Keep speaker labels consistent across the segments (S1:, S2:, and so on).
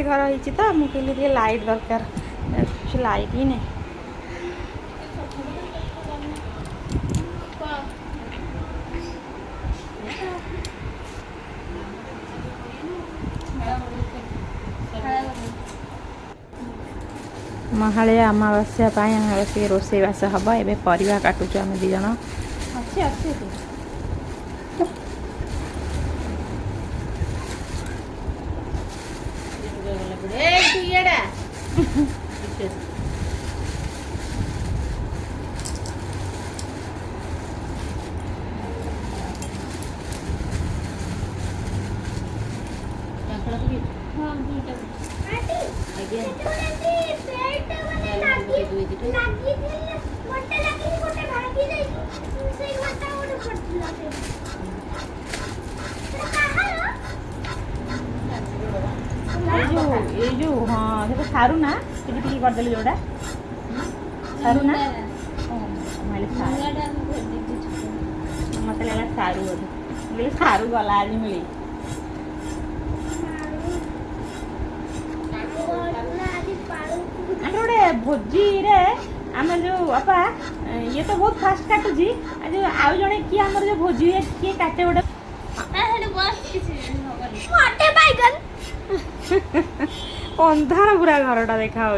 S1: घर होती तो मुझे लाइट दरकार कुछ लाइट ही नहीं। महालया अमावास्या बस रोषेईवास हम ए परिवा काटुचु आम दी जन अच्छे अच्छे जो हाँ से सारू ना टी करदे जोड़ा सारू ना मत लगा सारू बोले सारू गला आज मिली गोटे भोजी रे आम जो बापा ये तो बहुत फास्ट काटुची आज आउ जड़े किए आम जो भोजी किए काटे गोटे अंधार पूरा घरटा देखा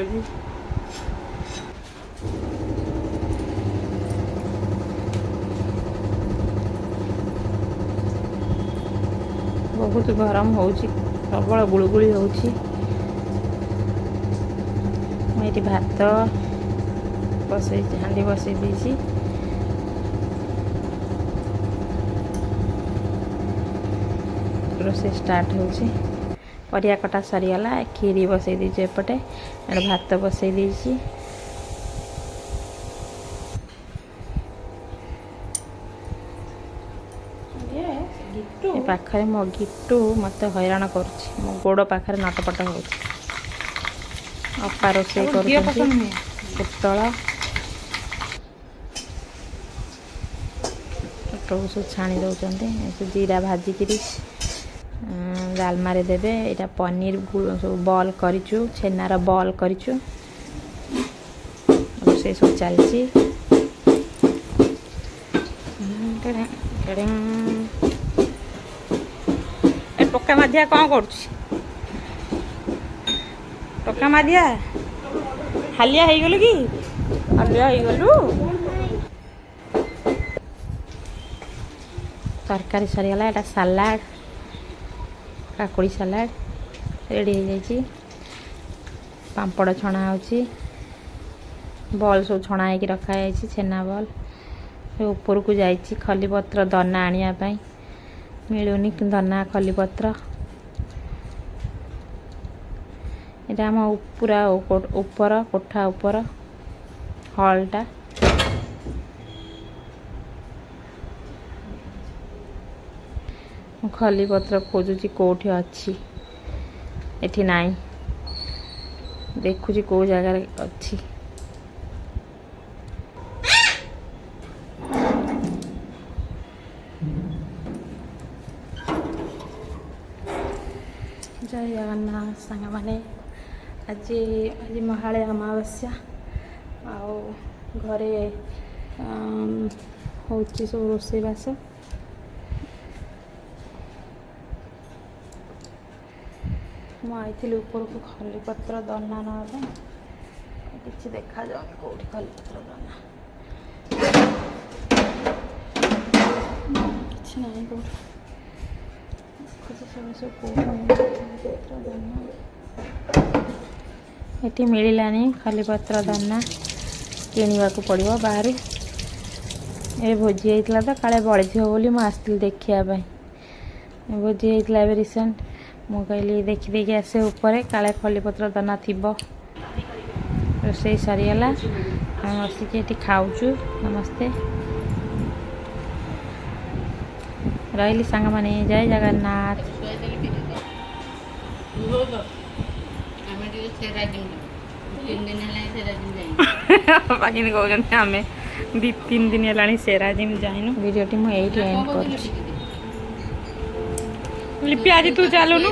S1: बहुत गरम हो प्रबल गुड़गुड़ी हो भात बसई हांडी बसई दी रोषे स्टार्ट हो परिया कटा सरीगला खीरी बसई दीजिए एपटे भात बसई दी पाखरे मो गिट्टू मत हैरान कर मो गोड़ पाखरे नटपट हो अपा रोषे पुतल सब छाणी दौरान जीरा भाजिकी डालमारे देवे यहाँ पनीर सब बॉल करिचु छेनार बॉल करिचु रोषे सब चलती टोका माधिया कौन कर टोका माधिया हालिया हो गलु कि हालिया हो गलु तरकारी सरीगला यहाँ सालाड काकुड़ी सालाड रेडी हो जाए पापड़ छणा हो बॉल सब छणा हो रखाई छेना बॉल ऊपर को जाइए खलीपत्र दना आने मिलूनी दना खलीपत्र यहाँ आम पूरा ऊपर कोठा ऊपर हॉलटा खलीपत्र खोजुची कोठी अच्छी एठी नाई देखुची को जगह अच्छी जय जगन्नाथ सांग माने आज आज महालय अमावास्या आओ घरे हो सब रोषेईवास मुझे ऊपर को खलीपत्र दना ना कि देखा जाऊनी कौटी खलीपत्र दना कि ना ये मिलानी खलीपत्र दाना किणवा को पड़ो बाहर ये भोजी होता तो काले बड़ी थी बोली मुझे देखापी भोजी होता है रिसेंट मु कहली देखी देखी आसे ऊपर काले खलीपत्र दाना थी रोषे सरीगला बसिकी ये खाऊचु नमस्ते रही सांग माने जय जगन्नाथ बाकी कहते आम दी तीन दिन है सेरा जिम जाइनु वीडियो मुझे एंड कर लिपि आज तू चलुनु